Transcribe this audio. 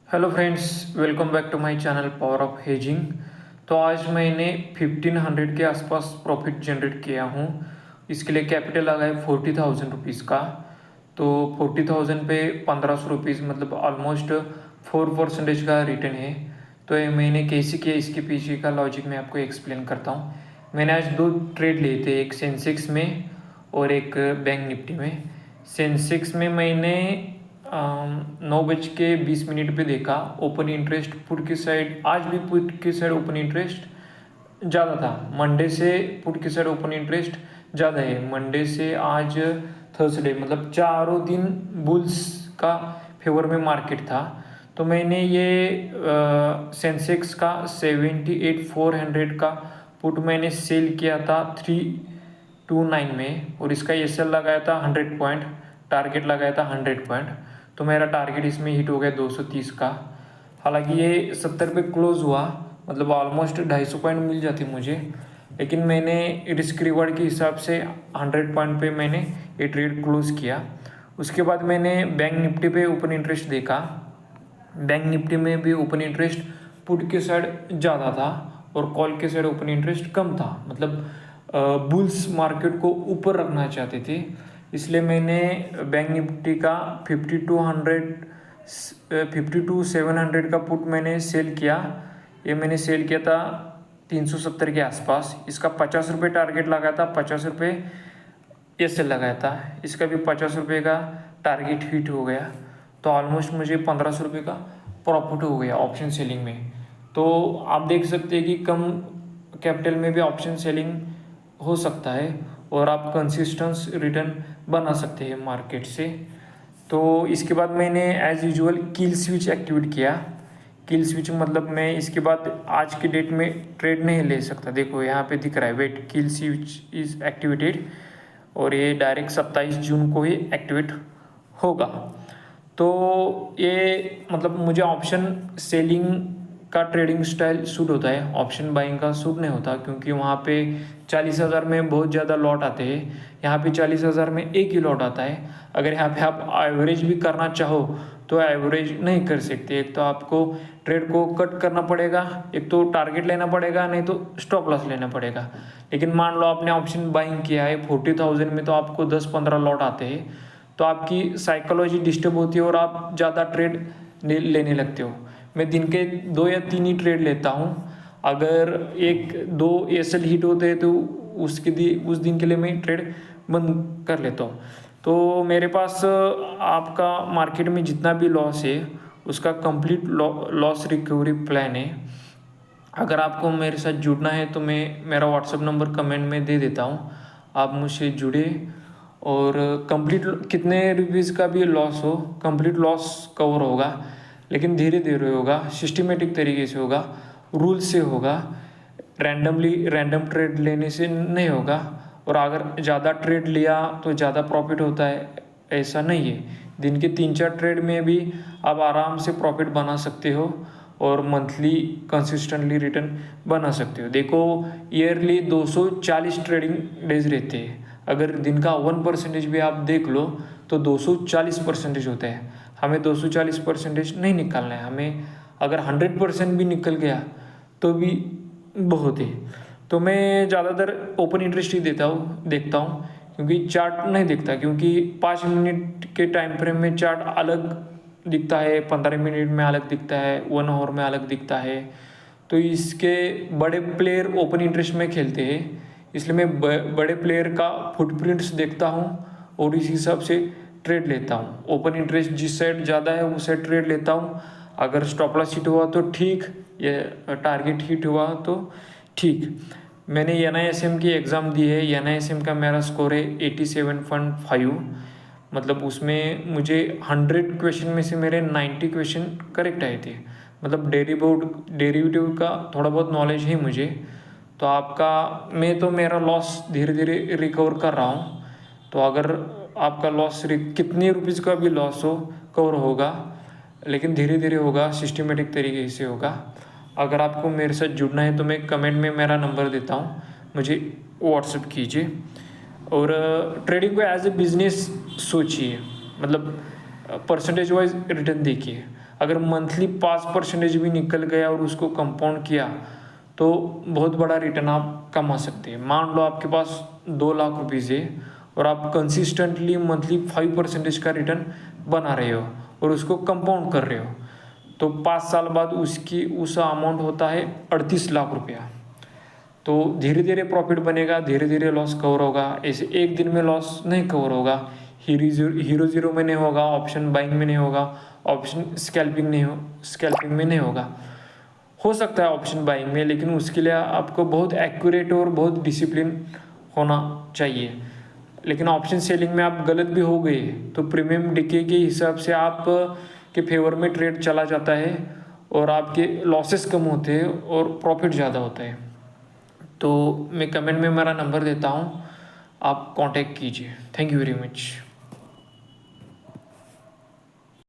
Hello friends, welcome back to my channel power of hedging. तो आज मैंने 1500 के आसपास प्रॉफिट जनरेट किया हूँ। इसके लिए कैपिटल लगा है 40,000 रुपीज़ का। तो 40,000 पे 1500 रुपीज़ मतलब ऑलमोस्ट 4% का रिटर्न है। तो ये मैंने कैसे किया, इसके पीछे का लॉजिक मैं आपको एक्सप्लेन करता हूँ। मैंने आज दो ट्रेड लिए थे, एक सेंसेक्स में और एक बैंक निफ्टी में। सेंसेक्स में मैंने 9:20 पे देखा ओपन इंटरेस्ट पुट की साइड। आज भी पुट की साइड ओपन इंटरेस्ट ज़्यादा था। मंडे से पुट की साइड ओपन इंटरेस्ट ज़्यादा है। मंडे से आज थर्सडे मतलब चारों दिन बुल्स का फेवर में मार्केट था। तो मैंने ये सेंसेक्स का 78,400 का पुट मैंने सेल किया था 329 में, और इसका एस एल लगाया था 100 पॉइंट, टारगेट लगाया था 100 पॉइंट। तो मेरा टारगेट इसमें हिट हो गया 230 का। हालांकि ये 70 पे क्लोज हुआ, मतलब ऑलमोस्ट 250 पॉइंट मिल जाते मुझे, लेकिन मैंने रिस्क रिवॉर्ड के हिसाब से 100 पॉइंट पे मैंने ये ट्रेड क्लोज किया। उसके बाद मैंने बैंक निफ्टी पे ओपन इंटरेस्ट देखा। बैंक निफ्टी में भी ओपन इंटरेस्ट पुट के साइड ज़्यादा था और कॉल के साइड ओपन इंटरेस्ट कम था। मतलब बुल्स मार्केट को ऊपर रखना चाहते थे, इसलिए मैंने बैंक निफ्टी का 52,700 का पुट मैंने सेल किया। ये मैंने सेल किया था 370 के आसपास। इसका 50 रुपये टारगेट लगा था, 50 रुपये एस एल लगाया था। इसका भी 50 रुपये का टारगेट हिट हो गया। तो ऑलमोस्ट मुझे 1500 रुपये का प्रॉफिट हो गया ऑप्शन सेलिंग में। तो आप देख सकते हैं कि कम कैपिटल में भी ऑप्शन सेलिंग हो सकता है और आप कंसिस्टेंस रिटर्न बना सकते हैं मार्केट से। तो इसके बाद मैंने as usual kill switch activate किया। किल स्विच मतलब मैं इसके बाद आज के डेट में ट्रेड नहीं ले सकता। देखो यहाँ पे दिख रहा है wait, kill switch is activated, और ये डायरेक्ट 27 जून को ही एक्टिवेट होगा। तो ये मतलब मुझे ऑप्शन सेलिंग का ट्रेडिंग स्टाइल सूट होता है, ऑप्शन बाइंग का सूट नहीं होता, क्योंकि वहाँ पे 40,000 में बहुत ज़्यादा लॉट आते हैं। यहाँ पे 40,000 में एक ही लॉट आता है। अगर यहाँ पे आप एवरेज भी करना चाहो तो एवरेज नहीं कर सकते। एक तो आपको ट्रेड को कट करना पड़ेगा, एक तो टारगेट लेना पड़ेगा, नहीं तो स्टॉप लॉस लेना पड़ेगा। लेकिन मान लो आपने ऑप्शन बाइंग किया है 40,000 में, तो आपको 10-15 लॉट आते हैं, तो आपकी साइकोलॉजी डिस्टर्ब होती है और आप ज़्यादा ट्रेड लेने लगते हो। मैं दिन के 2 या 3 ही ट्रेड लेता हूँ। अगर 1-2 एस एल हिट होते हैं तो उस दिन के लिए मैं ट्रेड बंद कर लेता हूँ। तो मेरे पास आपका मार्केट में जितना भी लॉस है उसका कंप्लीट लॉस रिकवरी प्लान है। अगर आपको मेरे साथ जुड़ना है तो मैं मेरा व्हाट्सअप नंबर कमेंट में दे देता हूँ, आप मुझसे जुड़े। और कंप्लीट कितने रुपीज़ का भी लॉस हो, कंप्लीट लॉस कवर होगा, लेकिन धीरे धीरे होगा, सिस्टमेटिक तरीके से होगा, रूल से होगा। रैंडम ट्रेड लेने से नहीं होगा। और अगर ज़्यादा ट्रेड लिया तो ज़्यादा प्रॉफिट होता है, ऐसा नहीं है। दिन के 3-4 ट्रेड में भी आप आराम से प्रॉफिट बना सकते हो और मंथली कंसिस्टेंटली रिटर्न बना सकते हो। देखो, ईयरली 240 ट्रेडिंग डेज रहते हैं। अगर दिन का 1% भी आप देख लो तो 240% होता है। हमें 240% नहीं निकालना है। हमें अगर 100% भी निकल गया तो भी बहुत है। तो मैं ज़्यादातर ओपन इंटरेस्ट ही देखता हूँ, क्योंकि चार्ट नहीं देखता, क्योंकि 5 मिनट के टाइम फ्रेम में चार्ट अलग दिखता है, 15 मिनट में अलग दिखता है, 1 आवर में अलग दिखता है। तो इसके बड़े प्लेयर ओपन इंटरेस्ट में खेलते हैं, इसलिए मैं बड़े प्लेयर का फुटप्रिंट्स देखता हूँ और इस हिसाब से ट्रेड लेता हूँ। ओपन इंटरेस्ट जिस साइड ज़्यादा है उस साइड ट्रेड लेता हूँ। अगर स्टॉप लॉस हिट हुआ तो ठीक, ये टारगेट हिट हुआ तो ठीक। मैंने NISM की एग्ज़ाम दी है। NISM का मेरा स्कोर है 87.5। मतलब उसमें मुझे 100 क्वेश्चन में से मेरे 90 क्वेश्चन करेक्ट आए थे। मतलब डेरिवेटिव का थोड़ा बहुत नॉलेज है मुझे। तो मैं तो मेरा लॉस धीरे धीरे रिकवर कर रहा हूँ। तो अगर आपका लॉस कितने रुपीज़ का भी लॉस हो, कवर होगा, लेकिन धीरे धीरे होगा, सिस्टमेटिक तरीके से होगा। अगर आपको मेरे साथ जुड़ना है तो मैं कमेंट में मेरा नंबर देता हूँ, मुझे व्हाट्सएप कीजिए। और ट्रेडिंग को एज ए बिजनेस सोचिए, मतलब परसेंटेज वाइज रिटर्न देखिए। अगर मंथली 5% भी निकल गया और उसको कंपाउंड किया तो बहुत बड़ा रिटर्न आप कमा सकते हैं। मान लो आपके पास 2 लाख रुपीज़ है और आप कंसिस्टेंटली मंथली 5% का रिटर्न बना रहे हो और उसको कंपाउंड कर रहे हो, तो 5 साल बाद उस अमाउंट होता है 38 लाख रुपया। तो धीरे धीरे प्रॉफिट बनेगा, धीरे धीरे लॉस कवर होगा। ऐसे एक दिन में लॉस नहीं कवर होगा। हीरो जीरो में नहीं होगा, ऑप्शन बाइंग में नहीं होगा, ऑप्शन स्कैल्पिंग में नहीं होगा। हो सकता है ऑप्शन बाइंग में, लेकिन उसके लिए आपको बहुत एक्यूरेट और बहुत डिसिप्लिन होना चाहिए। लेकिन ऑप्शन सेलिंग में आप गलत भी हो गए तो प्रीमियम डिके के हिसाब से आप के फेवर में ट्रेड चला जाता है और आपके लॉसेस कम होते हैं और प्रॉफिट ज़्यादा होता है। तो मैं कमेंट में मेरा नंबर देता हूँ, आप कांटेक्ट कीजिए। Thank you very much.